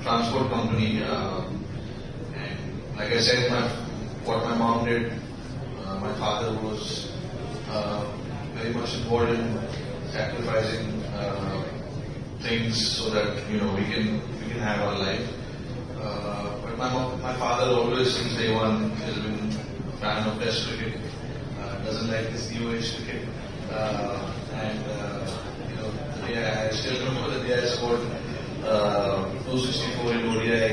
transport company, and like I said, what my mom did, my father was very much involved in sacrificing things so that we can have our life. But my father always since day one has been a fan of Test cricket. Doesn't like this new age cricket, and the day I still remember the day I scored 264 in ODI.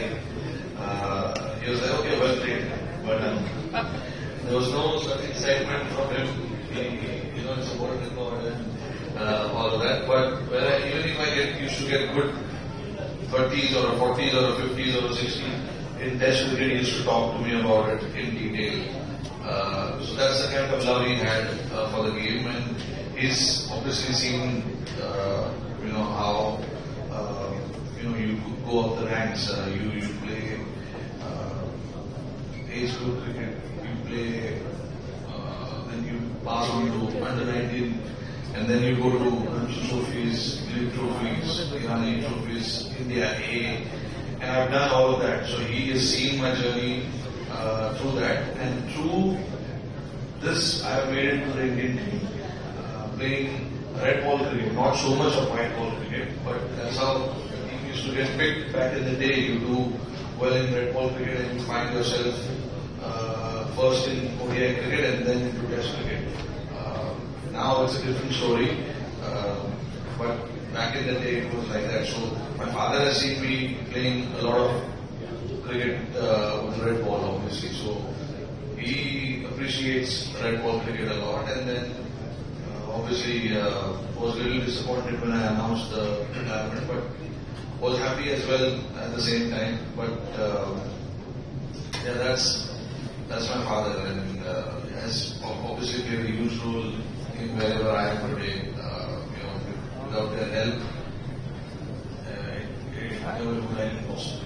He was like, okay, well played, but there was no such excitement from him. It's a world record and all of that. But even if I used to get good 30s or a 40s or a 50s or a 60s in Test cricket, he used to talk to me about it in detail. So that's the kind of love he had for the game, and he's obviously seen, how you go up the ranks. You play age group cricket, you play, then you pass on to under 19, and then you go to Ranji trophies, League trophies, Irani trophies, India A, and I've done all of that. So he has seen my journey through that, and through this I have made it to the Indian team, playing red ball cricket, not so much of white ball cricket, but that's how the team used to get picked back in the day. You do well in red ball cricket and you find yourself first in ODI cricket and then into Test cricket. Now it's a different story, but back in the day it was like that. So my father has seen me playing a lot of cricket with red ball, obviously. So he appreciates red ball cricket a lot, and then obviously was a little disappointed when I announced the retirement, but was happy as well at the same time. But yeah, that's my father, and has obviously played a huge role in wherever I am today. Without their help, it never would have been possible.